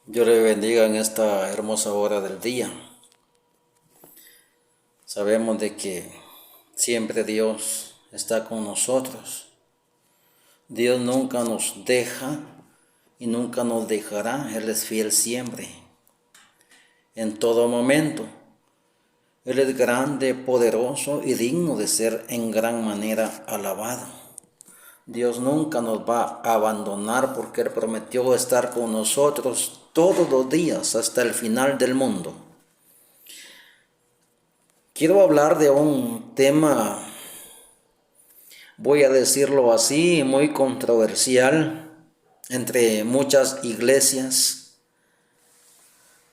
Dios le bendiga en esta hermosa hora del día. Sabemos de que siempre Dios está con nosotros. Dios nunca nos deja y nunca nos dejará. Él es fiel siempre, en todo momento. Él es grande, poderoso y digno de ser en gran manera alabado. Dios nunca nos va a abandonar porque Él prometió estar con nosotros todos los días hasta el final del mundo. Quiero hablar de un tema, voy a decirlo así, muy controversial entre muchas iglesias,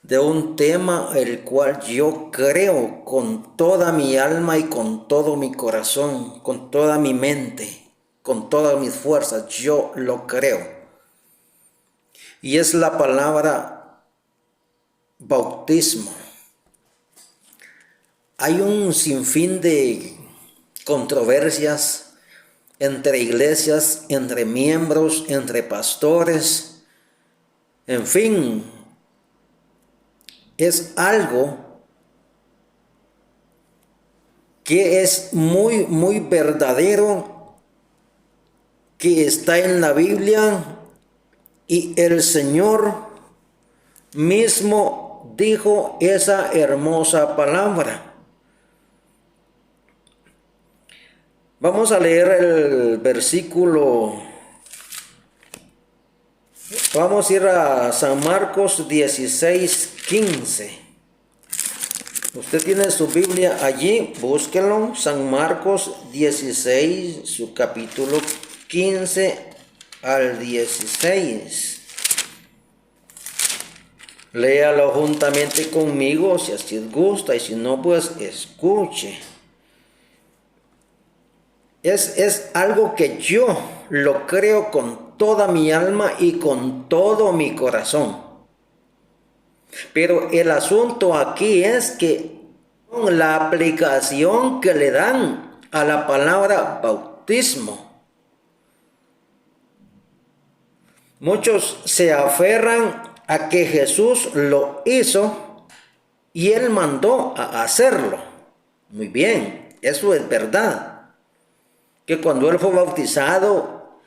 de un tema el cual yo creo con toda mi alma y con todo mi corazón, con toda mi mente, con todas mis fuerzas, yo lo creo. Y es la palabra bautismo. Hay un sinfín de controversias entre iglesias, entre miembros, entre pastores, en fin, es algo que es muy verdadero, que está en la Biblia y el Señor mismo dijo esa hermosa palabra. Vamos a leer el versículo. Vamos a ir a San Marcos 16:15. Usted tiene su Biblia allí, búsquelo. San Marcos 16, su capítulo 15 al 16. Léalo juntamente conmigo si así gusta, y si no, pues escuche. Es algo que yo lo creo con toda mi alma y con todo mi corazón. Pero el asunto aquí es que con la aplicación que le dan a la palabra bautismo, muchos se aferran a que Jesús lo hizo y Él mandó a hacerlo. Muy bien, eso es verdad. Que cuando Él fue bautizado,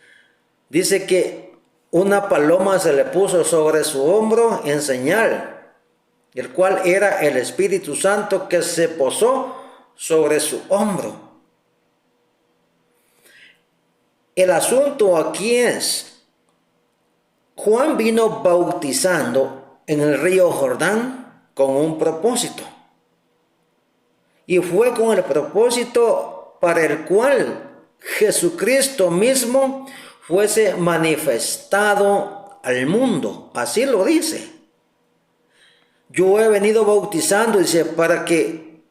dice que una paloma se le puso sobre su hombro en señal, el cual era el Espíritu Santo que se posó sobre su hombro. El asunto aquí es, Juan vino bautizando en el río Jordán con un propósito. Y fue con el propósito para el cual Jesucristo mismo fuese manifestado al mundo. Así lo dice. Yo he venido bautizando, dice, para que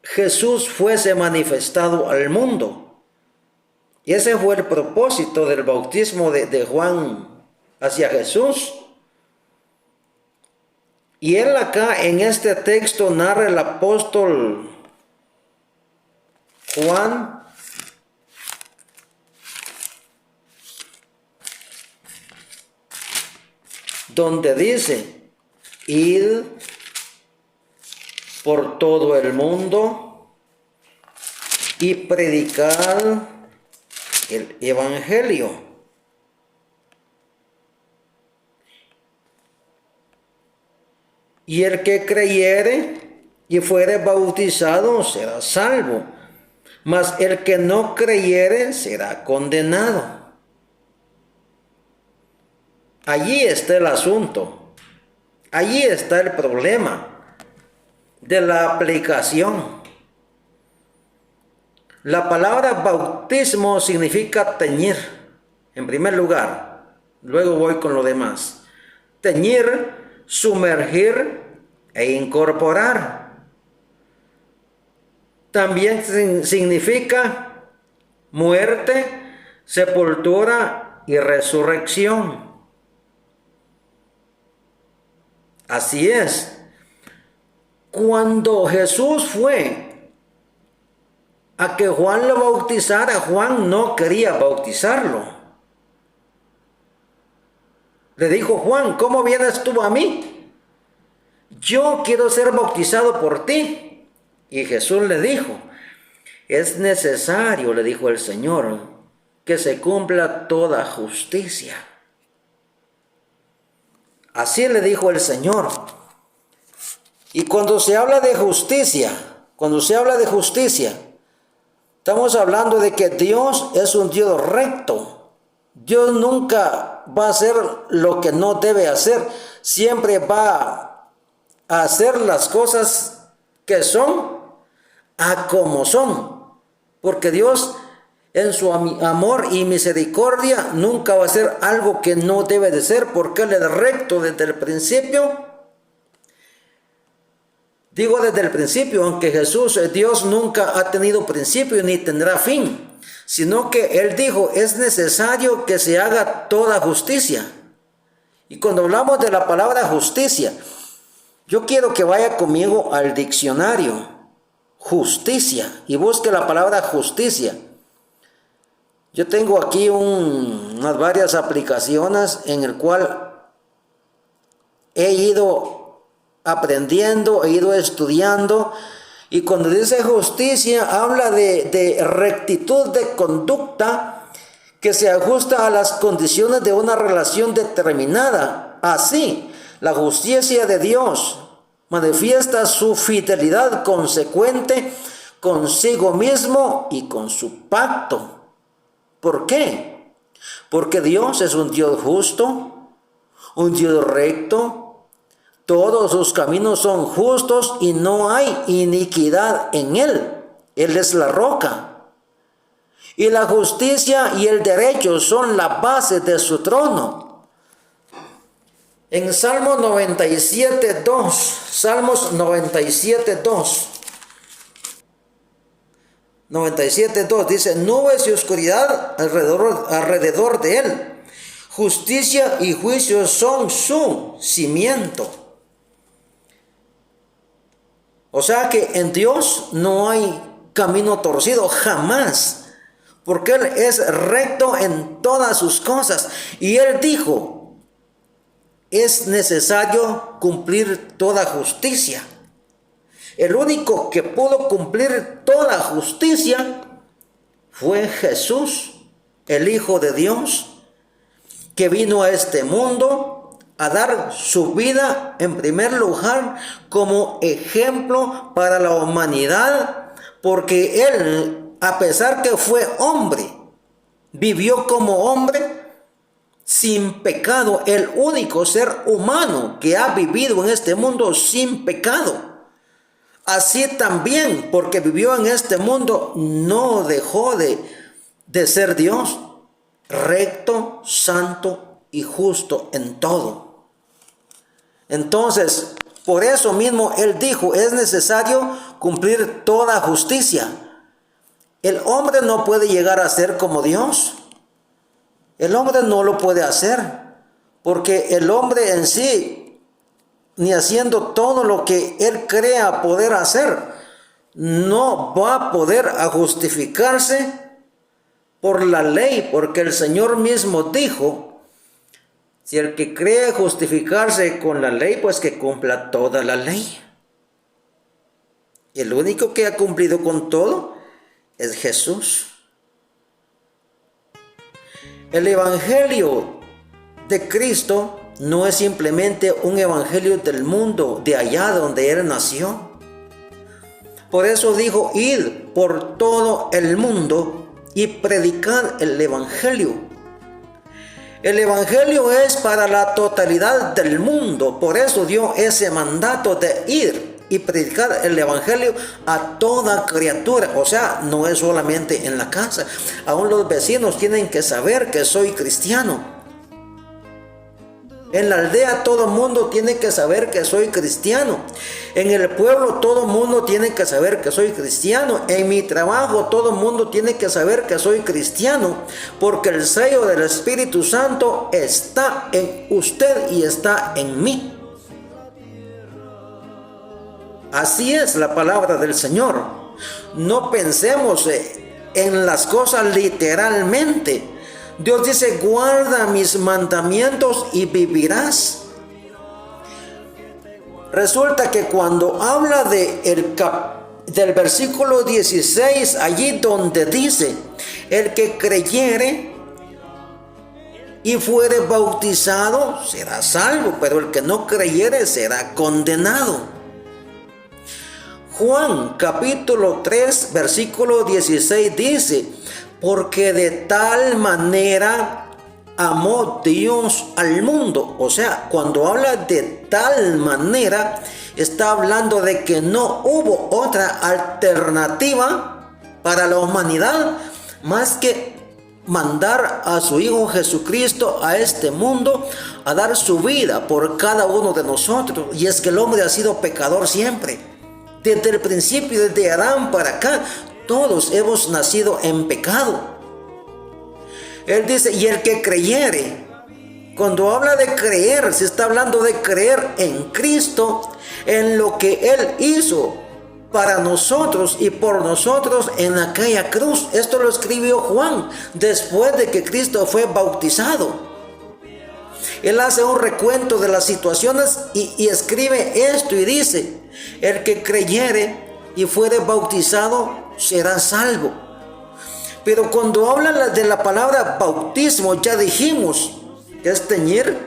Jesús fuese manifestado al mundo. Y ese fue el propósito del bautismo de Juan hacia Jesús. Y él acá en este texto narra el apóstol Juan donde dice, id por todo el mundo y predicad el evangelio. Y el que creyere y fuere bautizado será salvo, mas el que no creyere será condenado. Allí está el asunto, allí está el problema de la aplicación. La palabra bautismo significa teñir, en primer lugar, luego voy con lo demás. Teñir, sumergir e incorporar. También significa muerte, sepultura y resurrección. Así es. Cuando Jesús fue a que Juan lo bautizara, Juan no quería bautizarlo. Le dijo Juan, ¿cómo vienes tú a mí? Yo quiero ser bautizado por ti. Y Jesús le dijo, es necesario, le dijo el Señor, que se cumpla toda justicia. Así le dijo el Señor. Y cuando se habla de justicia, estamos hablando de que Dios es un Dios recto. Dios nunca va a hacer lo que no debe hacer. Siempre va a hacer las cosas que son a como son. Porque Dios en su amor y misericordia nunca va a hacer algo que no debe de ser, porque Él es recto desde el principio. Digo desde el principio, aunque Jesús, Dios, nunca ha tenido principio ni tendrá fin, sino que Él dijo, es necesario que se haga toda justicia. Y cuando hablamos de la palabra justicia, yo quiero que vaya conmigo al diccionario, justicia, y busque la palabra justicia. Yo tengo aquí unas varias aplicaciones en el cual he ido aprendiendo, he ido estudiando, y cuando dice justicia habla de rectitud de conducta que se ajusta a las condiciones de una relación determinada. Así, la justicia de Dios manifiesta su fidelidad consecuente consigo mismo y con su pacto. ¿Por qué? Porque Dios es un Dios justo, un Dios recto. Todos sus caminos son justos y no hay iniquidad en Él. Él es la roca. Y la justicia y el derecho son la base de su trono. En Salmos 97:2, Salmos 97:2. 97:2 dice, nubes y oscuridad alrededor de Él. Justicia y juicio son su cimiento. O sea que en Dios no hay camino torcido, jamás. Porque Él es recto en todas sus cosas. Y Él dijo, es necesario cumplir toda justicia. El único que pudo cumplir toda justicia fue Jesús, el Hijo de Dios, que vino a este mundo a dar su vida en primer lugar como ejemplo para la humanidad, porque Él, a pesar que fue hombre, vivió como hombre sin pecado, el único ser humano que ha vivido en este mundo sin pecado. Así también, porque vivió en este mundo, no dejó de ser Dios, recto, santo y justo en todo. Entonces, por eso mismo Él dijo, es necesario cumplir toda justicia. El hombre no puede llegar a ser como Dios. El hombre no lo puede hacer, porque el hombre en sí, ni haciendo todo lo que él crea poder hacer, no va a poder justificarse por la ley, porque el Señor mismo dijo, si el que cree justificarse con la ley, pues que cumpla toda la ley. Y el único que ha cumplido con todo es Jesús. El Evangelio de Cristo no es simplemente un evangelio del mundo, de allá donde Él nació. Por eso dijo, id por todo el mundo y predicad el evangelio. El evangelio es para la totalidad del mundo. Por eso dio ese mandato de ir y predicar el evangelio a toda criatura. O sea, no es solamente en la casa. Aún los vecinos tienen que saber que soy cristiano. En la aldea todo el mundo tiene que saber que soy cristiano. En el pueblo todo el mundo tiene que saber que soy cristiano. En mi trabajo todo el mundo tiene que saber que soy cristiano. Porque el sello del Espíritu Santo está en usted y está en mí. Así es la palabra del Señor. No pensemos en las cosas literalmente. Dios dice, guarda mis mandamientos y vivirás. Resulta que cuando habla del versículo 16, allí donde dice, el que creyere y fuere bautizado será salvo, pero el que no creyere será condenado. Juan capítulo 3 versículo 16 dice, porque de tal manera amó Dios al mundo. O sea, cuando habla de tal manera, está hablando de que no hubo otra alternativa para la humanidad más que mandar a su Hijo Jesucristo a este mundo a dar su vida por cada uno de nosotros. Y es que el hombre ha sido pecador siempre. Desde el principio, desde Adán para acá, todos hemos nacido en pecado. Él dice, y el que creyere, cuando habla de creer, se está hablando de creer en Cristo, en lo que Él hizo para nosotros y por nosotros en aquella cruz. Esto lo escribió Juan después de que Cristo fue bautizado. Él hace un recuento de las situaciones y escribe esto y dice, el que creyere y fuere bautizado será salvo. Pero cuando habla de la palabra bautismo, ya dijimos que es teñir,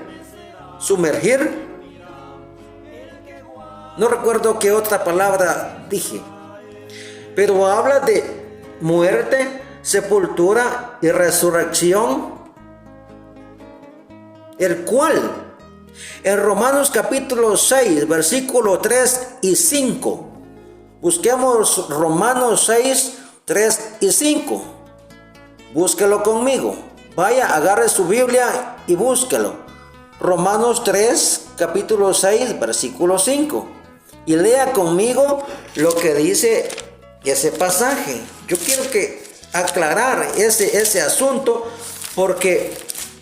sumergir. No recuerdo qué otra palabra dije. Pero habla de muerte, sepultura y resurrección. El cual, en Romanos capítulo 6, versículo 3 y 5. Busquemos Romanos 6, 3 y 5. Búsquelo conmigo. Vaya, agarre su Biblia y búsquelo. Romanos 3, capítulo 6, versículo 5. Y lea conmigo lo que dice ese pasaje. Yo quiero aclarar ese asunto porque,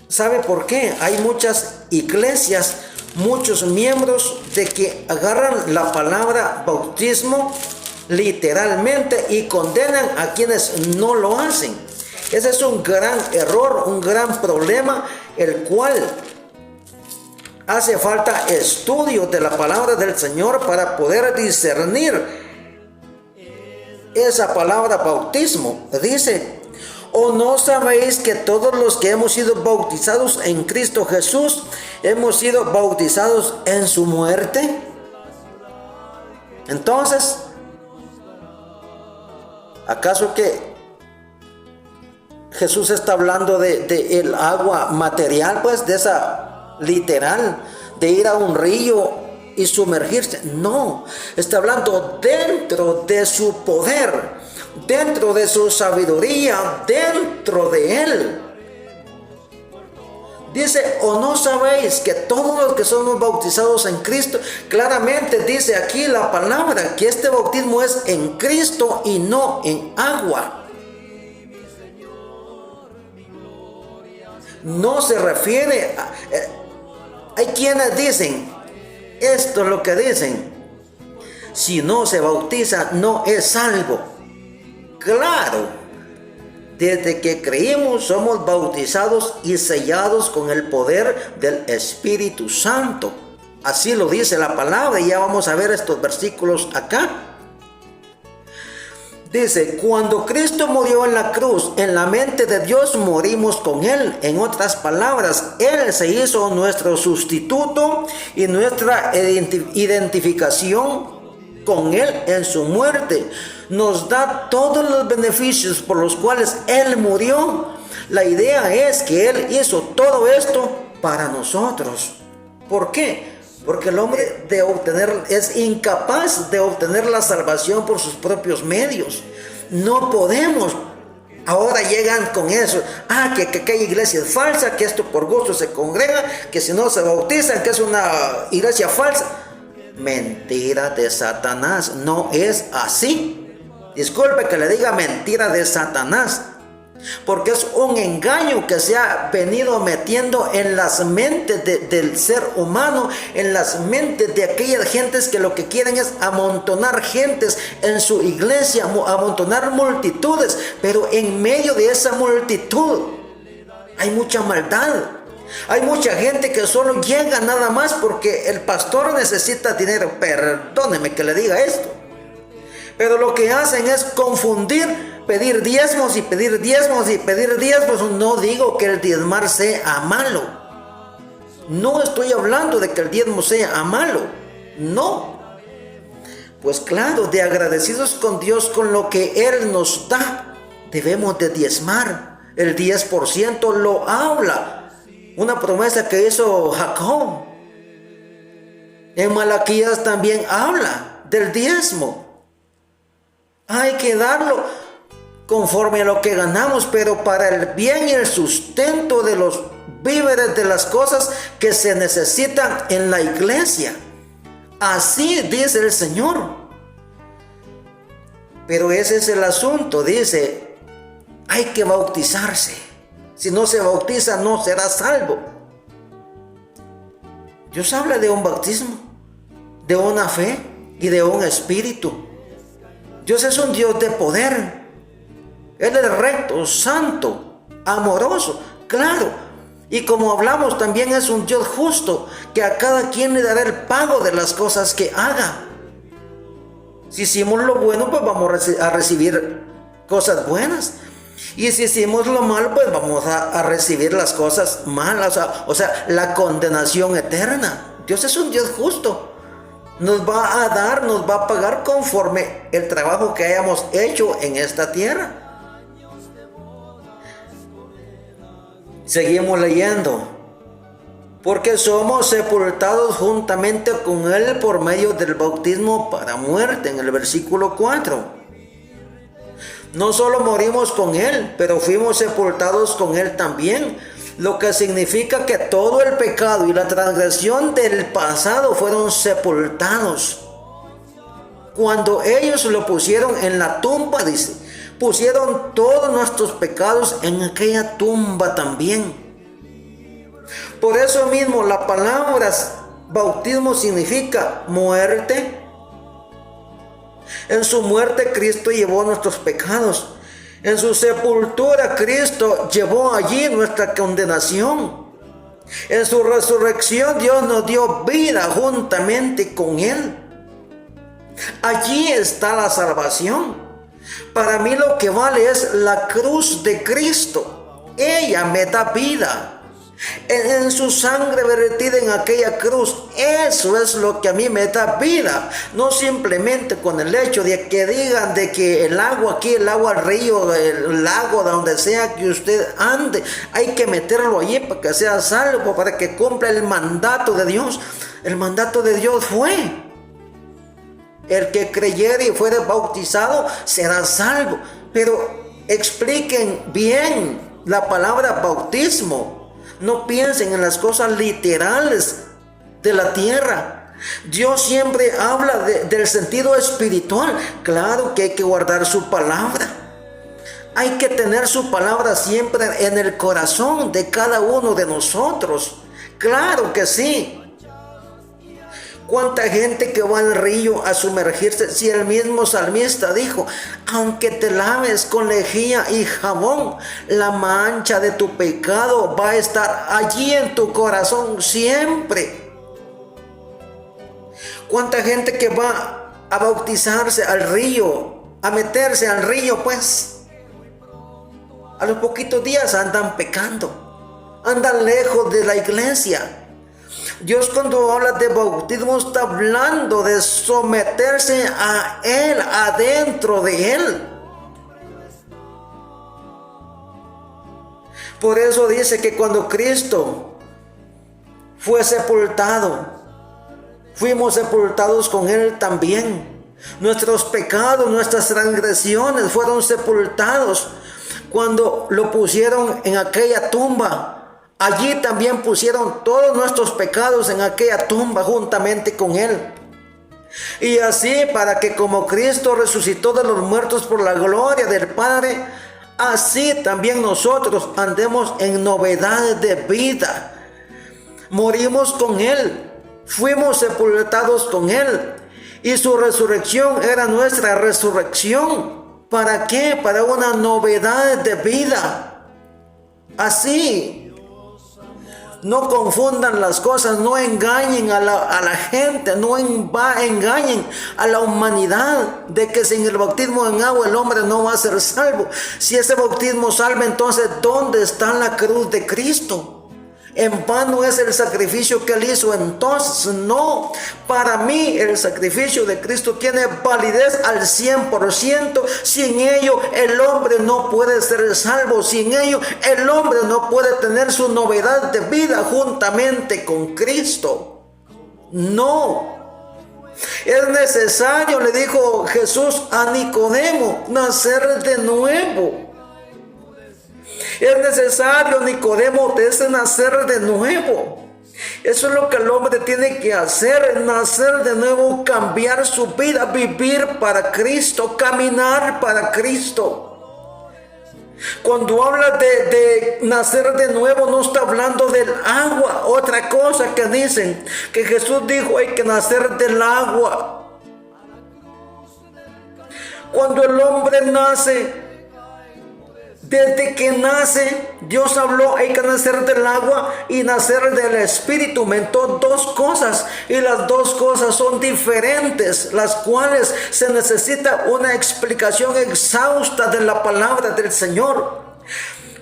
¿sabe por qué? Hay muchas iglesias, muchos miembros de que agarran la palabra bautismo literalmente y condenan a quienes no lo hacen. Ese es un gran error, un gran problema, el cual hace falta estudio de la palabra del Señor para poder discernir esa palabra bautismo. Dice, ¿o no sabéis que todos los que hemos sido bautizados en Cristo Jesús, hemos sido bautizados en su muerte? Entonces, ¿acaso que Jesús está hablando de el agua material, pues de esa literal, de ir a un río y sumergirse? No, está hablando dentro de su poder, dentro de su sabiduría, dentro de Él. Dice, ¿o no sabéis que todos los que somos bautizados en Cristo? Claramente dice aquí la palabra que este bautismo es en Cristo y no en agua. No se refiere a... hay quienes dicen, esto es lo que dicen, si no se bautiza no es salvo. Claro, desde que creímos somos bautizados y sellados con el poder del Espíritu Santo. Así lo dice la palabra y ya vamos a ver estos versículos acá. Dice, cuando Cristo murió en la cruz, en la mente de Dios morimos con Él. En otras palabras, Él se hizo nuestro sustituto y nuestra identificación con Él en su muerte. Nos da todos los beneficios por los cuales Él murió. La idea es que Él hizo todo esto para nosotros. ¿Por qué? Porque el hombre es incapaz de obtener la salvación por sus propios medios. No podemos. Ahora llegan con eso. Que aquella iglesia es falsa, que esto por gusto se congrega, que si no se bautizan, que es una iglesia falsa. Mentira de Satanás. No es así. Disculpe que le diga mentira de Satanás, porque es un engaño que se ha venido metiendo en las mentes del ser humano, en las mentes de aquellas gentes que lo que quieren es amontonar gentes en su iglesia, amontonar multitudes, pero en medio de esa multitud Hay mucha maldad. Hay mucha gente que solo llega nada más porque el pastor necesita dinero. Perdóneme que le diga esto. Pero lo que hacen es confundir, pedir diezmos y pedir diezmos y pedir diezmos. No digo que el diezmar sea malo. No estoy hablando de que el diezmo sea malo. No. Pues claro, de agradecidos con Dios con lo que Él nos da, debemos de diezmar. El 10% lo habla. Una promesa que hizo Jacob. En Malaquías también habla del diezmo. Hay que darlo conforme a lo que ganamos, pero para el bien y el sustento de los víveres, de las cosas que se necesitan en la iglesia. Así dice el Señor. Pero ese es el asunto, dice, hay que bautizarse. Si no se bautiza, no será salvo. Dios habla de un bautismo, de una fe y de un espíritu. Dios es un Dios de poder. Él es recto, santo, amoroso, claro. Y como hablamos, también es un Dios justo, que a cada quien le dará el pago de las cosas que haga. Si hicimos lo bueno, pues vamos a recibir cosas buenas. Y si hicimos lo malo, pues vamos a recibir las cosas malas, o sea, la condenación eterna. Dios es un Dios justo. Nos va a dar, nos va a pagar conforme el trabajo que hayamos hecho en esta tierra. Seguimos leyendo. Porque somos sepultados juntamente con Él por medio del bautismo para muerte, en el versículo 4. No solo morimos con Él, pero fuimos sepultados con Él también, lo que significa que todo el pecado y la transgresión del pasado fueron sepultados. Cuando ellos lo pusieron en la tumba, dice, pusieron todos nuestros pecados en aquella tumba también. Por eso mismo la palabra bautismo significa muerte. En su muerte Cristo llevó nuestros pecados. En su sepultura Cristo llevó allí nuestra condenación. En su resurrección Dios nos dio vida juntamente con Él. Allí está la salvación. Para mí lo que vale es la cruz de Cristo. Ella me da vida. En su sangre vertida en aquella cruz, eso es lo que a mí me da vida. No simplemente con el hecho de que digan de que el agua aquí, el agua al río, el lago, donde sea que usted ande, hay que meterlo allí para que sea salvo, para que cumpla el mandato de Dios. El mandato de Dios fue: el que creyere y fuere bautizado será salvo. Pero expliquen bien la palabra bautismo. No piensen en las cosas literales de la tierra. Dios siempre habla del sentido espiritual. Claro que hay que guardar su palabra. Hay que tener su palabra siempre en el corazón de cada uno de nosotros. Claro que sí. ¿Cuánta gente que va al río a sumergirse? Si el mismo salmista dijo: aunque te laves con lejía y jabón, la mancha de tu pecado va a estar allí en tu corazón siempre. ¿Cuánta gente que va a bautizarse al río, a meterse al río, pues a los poquitos días andan pecando, andan lejos de la iglesia? Dios, cuando habla de bautismo, está hablando de someterse a Él, adentro de Él. Por eso dice que cuando Cristo fue sepultado, fuimos sepultados con Él también. Nuestros pecados, nuestras transgresiones fueron sepultados cuando lo pusieron en aquella tumba. Allí también pusieron todos nuestros pecados en aquella tumba juntamente con Él. Y así, para que como Cristo resucitó de los muertos por la gloria del Padre, así también nosotros andemos en novedades de vida. Morimos con Él, fuimos sepultados con Él, y su resurrección era nuestra resurrección. ¿Para qué? Para una novedad de vida. así. No confundan las cosas, no engañen a la gente, no engañen a la humanidad de que sin el bautismo en agua el hombre no va a ser salvo. Si ese bautismo salva, entonces ¿dónde está la cruz de Cristo? En vano es el sacrificio que él hizo. Entonces no, para mí el sacrificio de Cristo tiene validez al 100%. Sin ello el hombre no puede ser salvo. Sin ello el hombre no puede tener su novedad de vida juntamente con Cristo. No. Es necesario, le dijo Jesús a Nicodemo, nacer de nuevo. Es necesario, Nicodemo, de nacer de nuevo. Eso es lo que el hombre tiene que hacer, nacer de nuevo, cambiar su vida, vivir para Cristo, caminar para Cristo. Cuando habla de nacer de nuevo, no está hablando del agua. Otra cosa que dicen, que Jesús dijo, hay que nacer del agua. Cuando el hombre nace, desde que nace, Dios habló, hay que nacer del agua y nacer del Espíritu. Inventó dos cosas y las dos cosas son diferentes, las cuales se necesita una explicación exhausta de la palabra del Señor.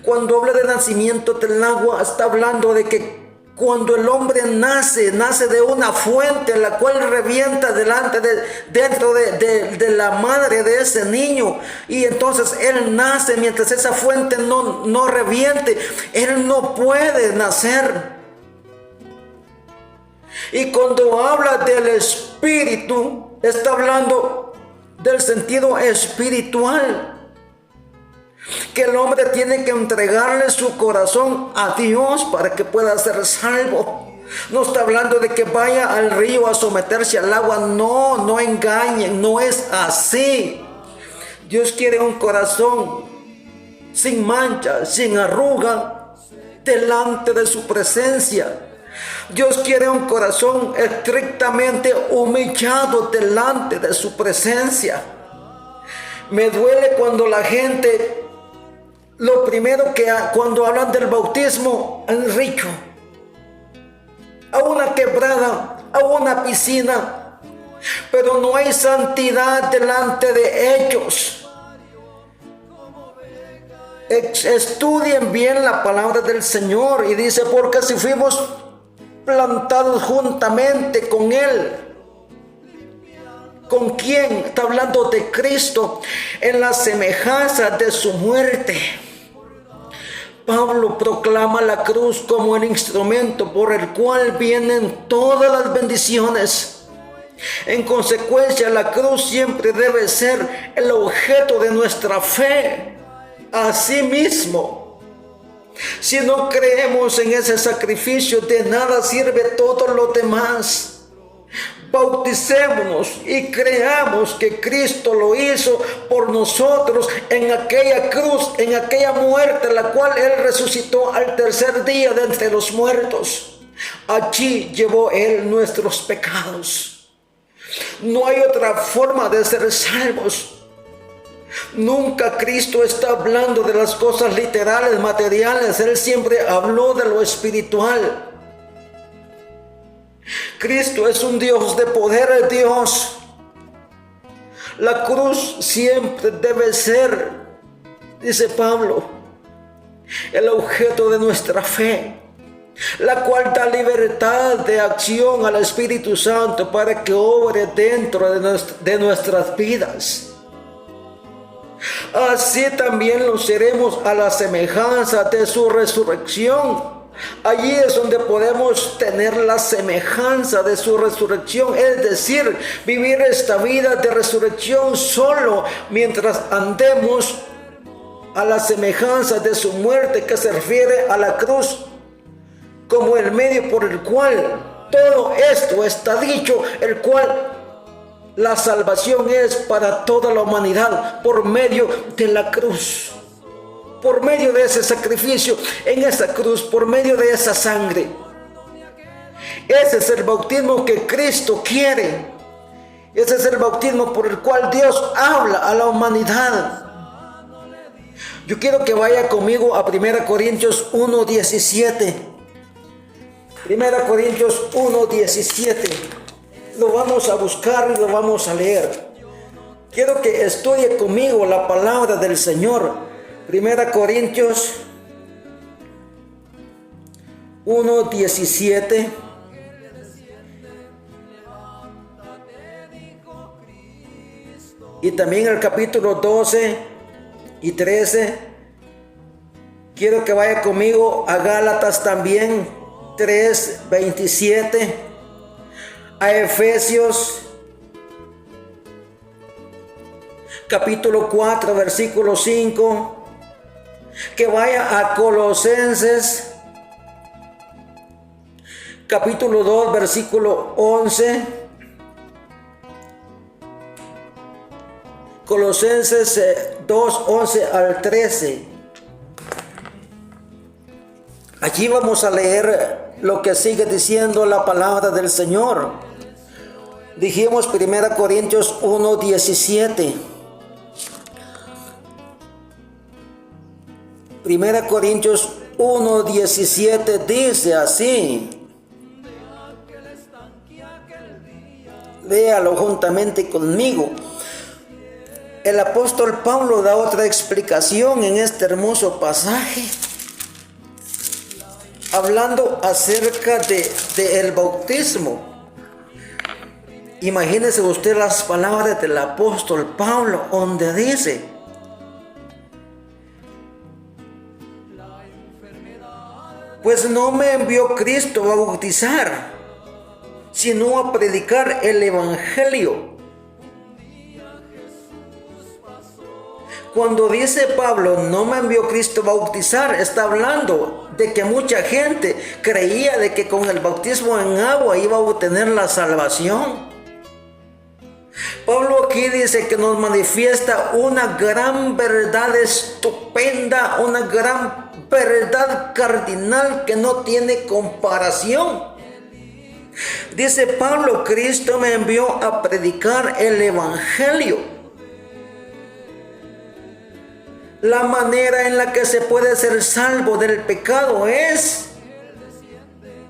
Cuando habla de nacimiento del agua, está hablando de que cuando el hombre nace de una fuente, la cual revienta dentro de la madre de ese niño. Y entonces él nace mientras esa fuente no reviente. Él no puede nacer. Y cuando habla del Espíritu, está hablando del sentido espiritual. Que el hombre tiene que entregarle su corazón a Dios para que pueda ser salvo. No está hablando de que vaya al río a someterse al agua. No engañen, no es así. Dios quiere un corazón sin mancha, sin arruga, delante de su presencia. Dios quiere un corazón estrictamente humillado delante de su presencia. Me duele cuando la gente, lo primero que cuando hablan del bautismo, al río, a una quebrada, a una piscina, pero no hay santidad delante de ellos. Estudien bien la palabra del Señor y dice, porque si fuimos plantados juntamente con Él. ¿Con quién? Está hablando de Cristo, en la semejanza de su muerte. Pablo proclama la cruz como el instrumento por el cual vienen todas las bendiciones. En consecuencia, la cruz siempre debe ser el objeto de nuestra fe. Asimismo, si no creemos en ese sacrificio, de nada sirve todo lo demás. Bauticémonos y creamos que Cristo lo hizo por nosotros en aquella cruz, en aquella muerte, la cual Él resucitó al tercer día de entre los muertos. Allí llevó Él nuestros pecados. No hay otra forma de ser salvos. Nunca Cristo está hablando de las cosas literales, materiales. Él siempre habló de lo espiritual. Cristo es un Dios de poder, es Dios. La cruz siempre debe ser, dice Pablo, el objeto de nuestra fe, la cual da libertad de acción al Espíritu Santo para que obre dentro de nuestras vidas. Así también lo seremos a la semejanza de su resurrección. Allí es donde podemos tener la semejanza de su resurrección, es decir, vivir esta vida de resurrección solo mientras andemos a la semejanza de su muerte, que se refiere a la cruz como el medio por el cual todo esto está dicho, el cual la salvación es para toda la humanidad por medio de la cruz. Por medio de ese sacrificio en esa cruz, por medio de esa sangre. Ese es el bautismo que Cristo quiere. Ese es el bautismo por el cual Dios habla a la humanidad. Yo quiero que vaya conmigo a 1 Corintios 1:17. 1 Corintios 1:17. Lo vamos a buscar y lo vamos a leer. Quiero que estudie conmigo la palabra del Señor. 1 Corintios 1:17. Y también el capítulo 12 y 13. Quiero que vaya conmigo a Gálatas también 3:27. A Efesios capítulo 4, versículo 5. Que vaya a Colosenses capítulo 2, versículo 11. Colosenses 2, 11 al 13. Allí vamos a leer lo que sigue diciendo la palabra del Señor. Dijimos 1 Corintios 1, 17. 1 Corintios 1, 17 dice así. Léalo juntamente conmigo. El apóstol Pablo da otra explicación en este hermoso pasaje, hablando acerca del bautismo. Imagínese usted las palabras del apóstol Pablo, donde dice: pues no me envió Cristo a bautizar, sino a predicar el evangelio. Cuando dice Pablo, no me envió Cristo a bautizar, está hablando de que mucha gente creía de que con el bautismo en agua iba a obtener la salvación. Pablo aquí dice que nos manifiesta una gran verdad estupenda, una gran verdad cardinal que no tiene comparación. Dice Pablo, Cristo me envió a predicar el evangelio. La manera en la que se puede ser salvo del pecado es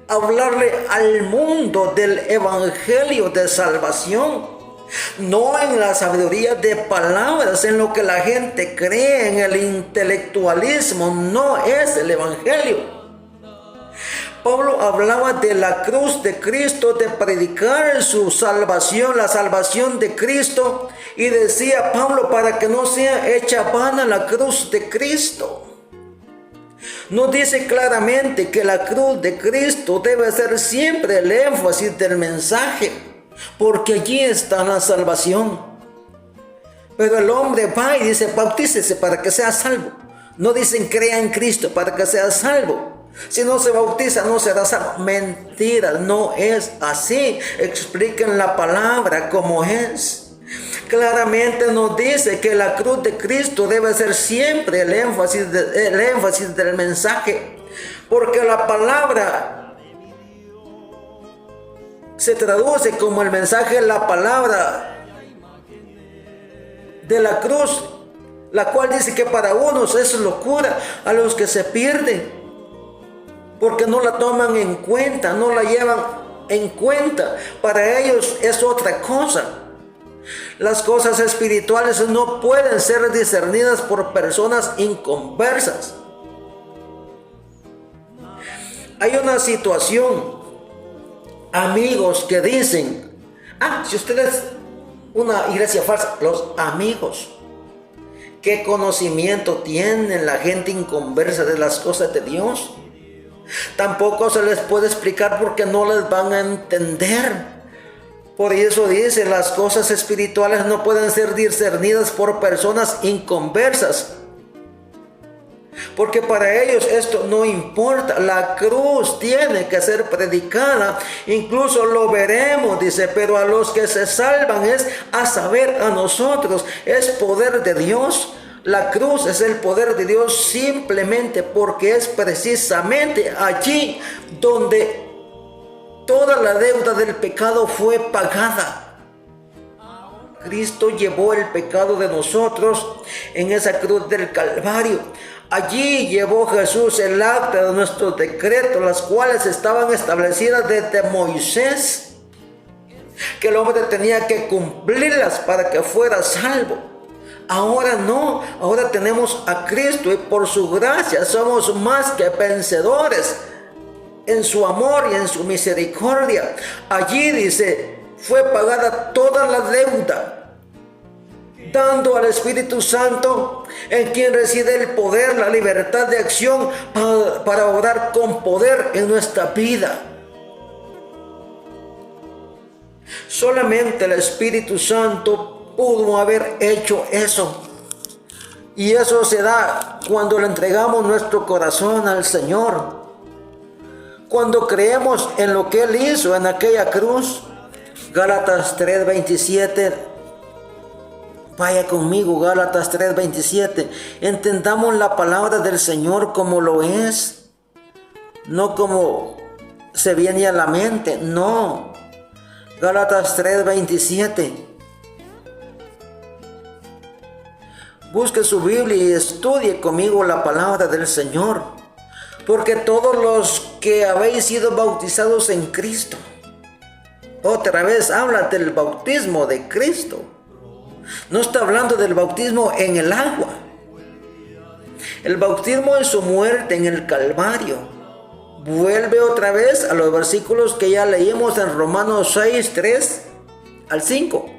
hablarle al mundo del evangelio de salvación. No en la sabiduría de palabras, en lo que la gente cree, en el intelectualismo. No es el evangelio. Pablo hablaba de la cruz de Cristo, de predicar su salvación, la salvación de Cristo. Y decía Pablo, para que no sea hecha vana la cruz de Cristo. Nos dice claramente que la cruz de Cristo debe ser siempre el énfasis del mensaje, porque allí está la salvación. Pero el hombre va y dice, bautícese para que sea salvo. No dicen, crea en Cristo para que sea salvo. Si no se bautiza, no será salvo. Mentira, no es así. Expliquen la palabra como es. Claramente nos dice que la cruz de Cristo debe ser siempre el énfasis del mensaje. Porque la palabra se traduce como el mensaje, la palabra de la cruz, la cual dice que para unos es locura, a los que se pierden, porque no la toman en cuenta, no la llevan en cuenta. Para ellos es otra cosa. Las cosas espirituales no pueden ser discernidas por personas inconversas. Hay una situación, amigos que dicen, si ustedes una iglesia falsa, los amigos, ¿qué conocimiento tienen la gente inconversa de las cosas de Dios? Tampoco se les puede explicar porque no les van a entender. Por eso dice, las cosas espirituales no pueden ser discernidas por personas inconversas. Porque para ellos esto no importa. La cruz tiene que ser predicada. Incluso lo veremos, dice, pero a los que se salvan es a saber, a nosotros, es poder de Dios. La cruz es el poder de Dios simplemente porque es precisamente allí donde toda la deuda del pecado fue pagada. Cristo llevó el pecado de nosotros en esa cruz del Calvario. Allí llevó Jesús el acta de nuestros decretos, las cuales estaban establecidas desde Moisés, que el hombre tenía que cumplirlas para que fuera salvo. Ahora no, ahora tenemos a Cristo y por su gracia somos más que vencedores en su amor y en su misericordia. Allí dice, fue pagada toda la deuda, dando al Espíritu Santo, en quien reside el poder, la libertad de acción para obrar con poder en nuestra vida. Solamente el Espíritu Santo pudo haber hecho eso. Y eso se da cuando le entregamos nuestro corazón al Señor. Cuando creemos en lo que Él hizo en aquella cruz. Gálatas 3:27. Vaya conmigo, Gálatas 3:27. Entendamos la palabra del Señor como lo es. No como se viene a la mente, no. Gálatas 3:27. Busque su Biblia y estudie conmigo la palabra del Señor. Porque todos los que habéis sido bautizados en Cristo. Otra vez habla del bautismo de Cristo. No está hablando del bautismo en el agua. El bautismo en su muerte en el Calvario. Vuelve otra vez a los versículos que ya leímos en Romanos 6, 3 al 5.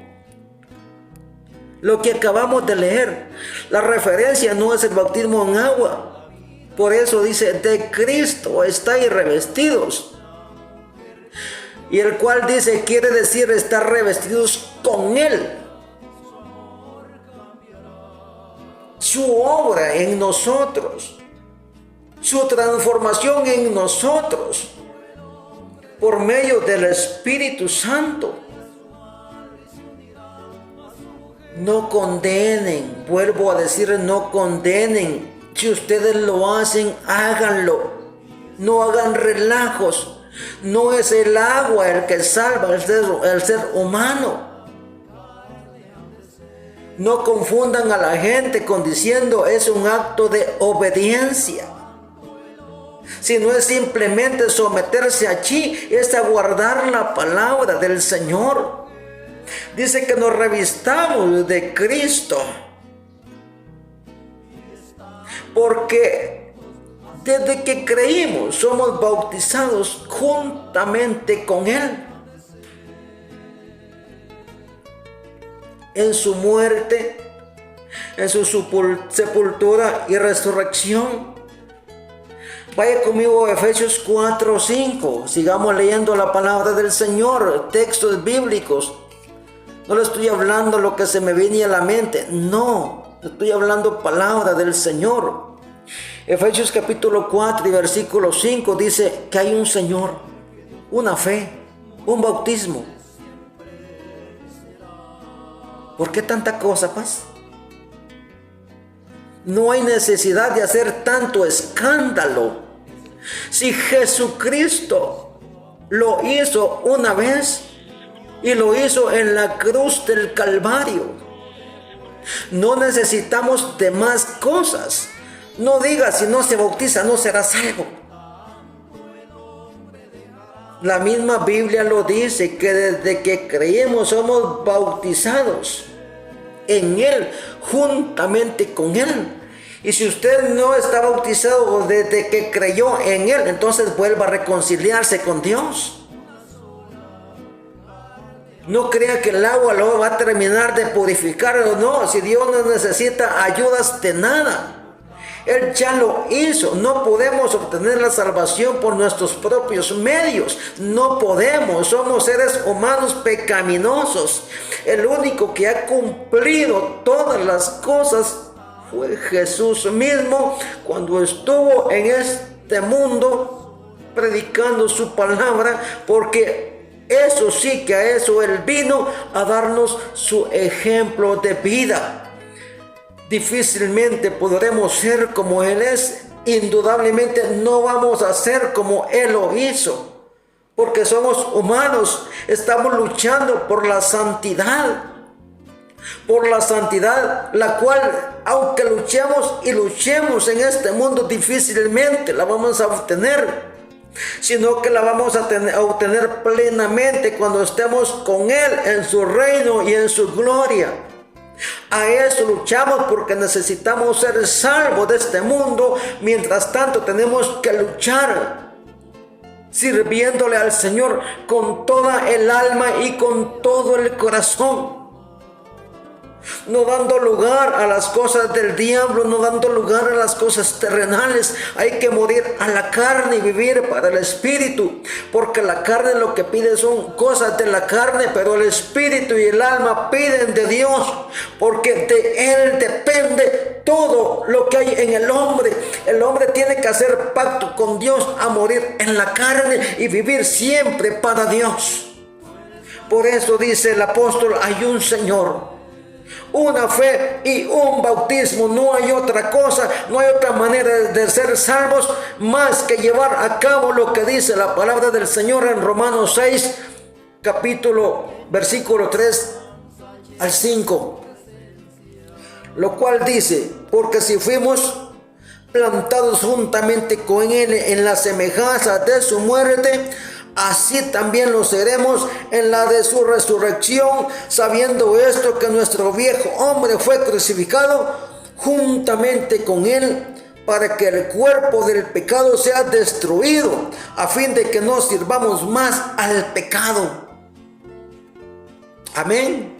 Lo que acabamos de leer. La referencia no es el bautismo en agua. Por eso dice, de Cristo estáis revestidos. Y el cual dice, quiere decir estar revestidos con Él. Su obra en nosotros. Su transformación en nosotros. Por medio del Espíritu Santo. No condenen, vuelvo a decir, no condenen. Si ustedes lo hacen, háganlo. No hagan relajos. No es el agua el que salva al ser humano. No confundan a la gente con diciendo es un acto de obediencia. Si no es simplemente someterse allí, es aguardar la palabra del Señor. Dice que nos revistamos de Cristo. Porque desde que creímos somos bautizados juntamente con Él. En su muerte, en su sepultura y resurrección. Vaya conmigo a Efesios 4:5. Sigamos leyendo la palabra del Señor, textos bíblicos. No le estoy hablando lo que se me viene a la mente. No, estoy hablando palabra del Señor. Efesios capítulo 4 y versículo 5 dice que hay un Señor, una fe, un bautismo. ¿Por qué tanta cosa, paz? No hay necesidad de hacer tanto escándalo. Si Jesucristo lo hizo una vez y lo hizo en la cruz del Calvario, no necesitamos de más cosas. No diga si no se bautiza no será salvo. La misma Biblia lo dice que desde que creemos somos bautizados en Él, juntamente con Él. Y si usted no está bautizado desde que creyó en Él, entonces vuelva a reconciliarse con Dios. No crea que el agua lo va a terminar de purificar o no. Si Dios no necesita ayudas de nada, Él ya lo hizo. No podemos obtener la salvación por nuestros propios medios. No podemos. Somos seres humanos pecaminosos. El único que ha cumplido todas las cosas fue Jesús mismo cuando estuvo en este mundo predicando su palabra, porque eso sí que a eso Él vino, a darnos su ejemplo de vida. Difícilmente podremos ser como Él es. Indudablemente no vamos a ser como Él lo hizo, porque somos humanos, estamos luchando por la santidad. por la santidad, la cual, aunque luchemos en este mundo, difícilmente la vamos a obtener, sino que la vamos a obtener plenamente cuando estemos con Él en su reino y en su gloria. A eso luchamos porque necesitamos ser salvos de este mundo. Mientras tanto tenemos que luchar sirviéndole al Señor con toda el alma y con todo el corazón, no dando lugar a las cosas del diablo, no dando lugar a las cosas terrenales. Hay que morir a la carne y vivir para el espíritu, porque la carne lo que pide son cosas de la carne, pero el espíritu y el alma piden de Dios, porque de Él depende todo lo que hay en el hombre. El hombre tiene que hacer pacto con Dios a morir en la carne y vivir siempre para Dios. Por eso dice el apóstol: hay un Señor, una fe y un bautismo. No hay otra cosa, no hay otra manera de ser salvos más que llevar a cabo lo que dice la palabra del Señor en Romanos 6, versículo 3 al 5, lo cual dice: porque si fuimos plantados juntamente con Él en la semejanza de su muerte, así también lo seremos en la de su resurrección, sabiendo esto, que nuestro viejo hombre fue crucificado juntamente con Él, para que el cuerpo del pecado sea destruido, a fin de que no sirvamos más al pecado. Amén.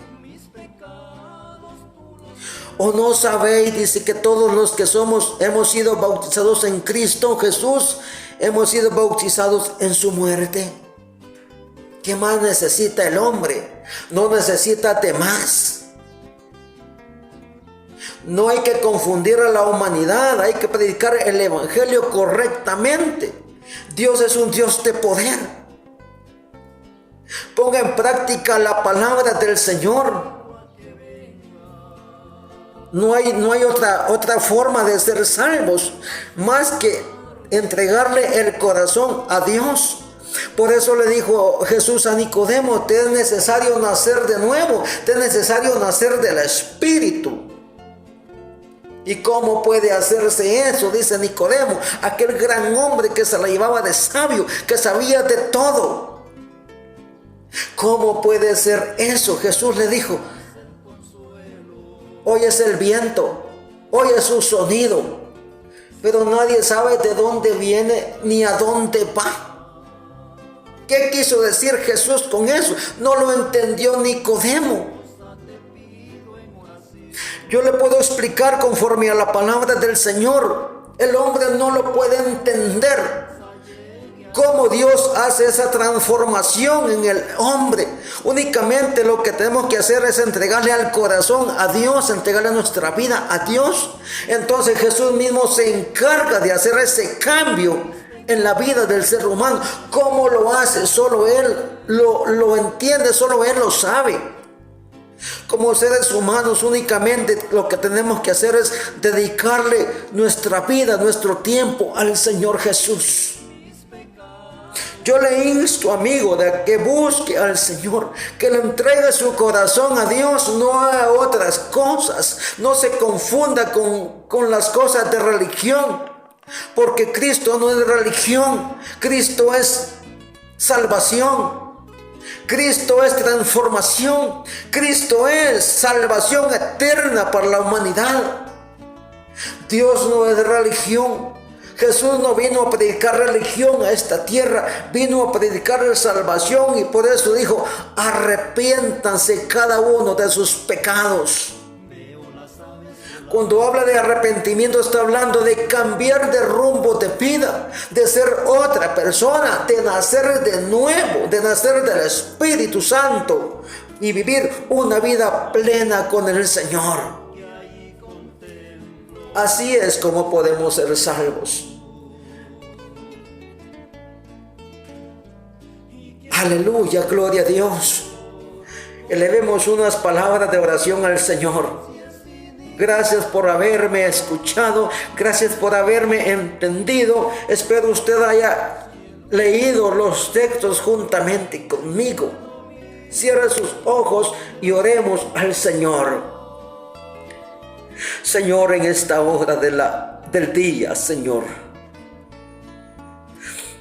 ¿O no sabéis? Dice que todos los que hemos sido bautizados en Cristo Jesús, hemos sido bautizados en su muerte. ¿Qué más necesita el hombre? No necesita de más. No hay que confundir a la humanidad, hay que predicar el evangelio correctamente. Dios es un Dios de poder. Ponga en práctica la palabra del Señor. No hay otra forma de ser salvos más que entregarle el corazón a Dios. Por eso le dijo Jesús a Nicodemo: te es necesario nacer de nuevo, te es necesario nacer del Espíritu. ¿Y cómo puede hacerse eso? Dice Nicodemo, aquel gran hombre que se la llevaba de sabio, que sabía de todo. ¿Cómo puede ser eso? Jesús le dijo: oyes el viento, oyes su sonido, pero nadie sabe de dónde viene ni a dónde va. ¿Qué quiso decir Jesús con eso? No lo entendió Nicodemo. Yo le puedo explicar conforme a la palabra del Señor. El hombre no lo puede entender. Cómo Dios hace esa transformación en el hombre. Únicamente lo que tenemos que hacer es entregarle al corazón a Dios, entregarle nuestra vida a Dios. Entonces Jesús mismo se encarga de hacer ese cambio en la vida del ser humano. ¿Cómo lo hace? Solo Él lo entiende, solo Él lo sabe. Como seres humanos, únicamente lo que tenemos que hacer es dedicarle nuestra vida, nuestro tiempo al Señor Jesús. Yo le insto, amigo, de que busque al Señor, que le entregue su corazón a Dios, no a otras cosas. No se confunda con las cosas de religión, porque Cristo no es religión. Cristo es salvación. Cristo es transformación. Cristo es salvación eterna para la humanidad. Dios no es religión. Jesús no vino a predicar religión a esta tierra, vino a predicar salvación, y por eso dijo: arrepiéntanse cada uno de sus pecados. Cuando habla de arrepentimiento, está hablando de cambiar de rumbo de vida, de ser otra persona, de nacer de nuevo, de nacer del Espíritu Santo y vivir una vida plena con el Señor. Así es como podemos ser salvos. Aleluya, gloria a Dios. Elevemos unas palabras de oración al Señor. Gracias por haberme escuchado, gracias por haberme entendido. Espero usted haya leído los textos juntamente conmigo. Cierre sus ojos y oremos al Señor. Señor, en esta hora del día, Señor,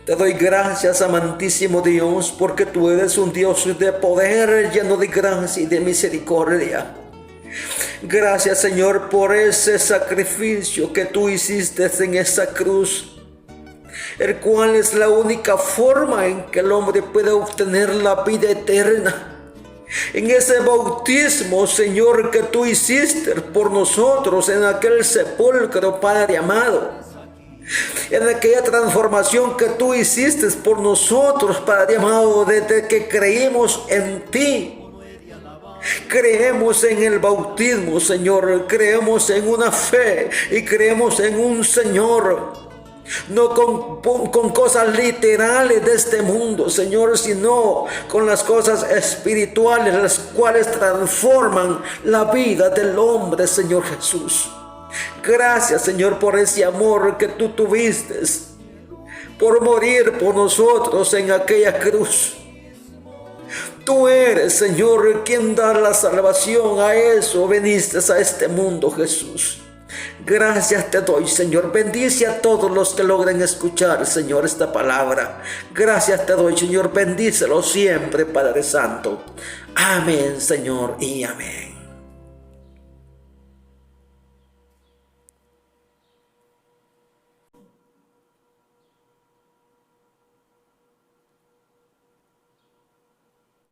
te doy gracias, amantísimo Dios, porque tú eres un Dios de poder, lleno de gracia y de misericordia. Gracias, Señor, por ese sacrificio que tú hiciste en esa cruz, el cual es la única forma en que el hombre puede obtener la vida eterna. En ese bautismo, Señor, que tú hiciste por nosotros en aquel sepulcro, Padre amado, en aquella transformación que tú hiciste por nosotros, Padre amado, desde que creímos en ti. Creemos en el bautismo, Señor, creemos en una fe y creemos en un Señor, no con cosas literales de este mundo, Señor, sino con las cosas espirituales, las cuales transforman la vida del hombre, Señor Jesús. Gracias, Señor, por ese amor que tú tuviste, por morir por nosotros en aquella cruz. Tú eres, Señor, quien da la salvación. A eso viniste a este mundo, Jesús. Gracias te doy, Señor. Bendice a todos los que logren escuchar, Señor, esta palabra. Gracias te doy, Señor. Bendícelo siempre, Padre Santo. Amén, Señor, y amén.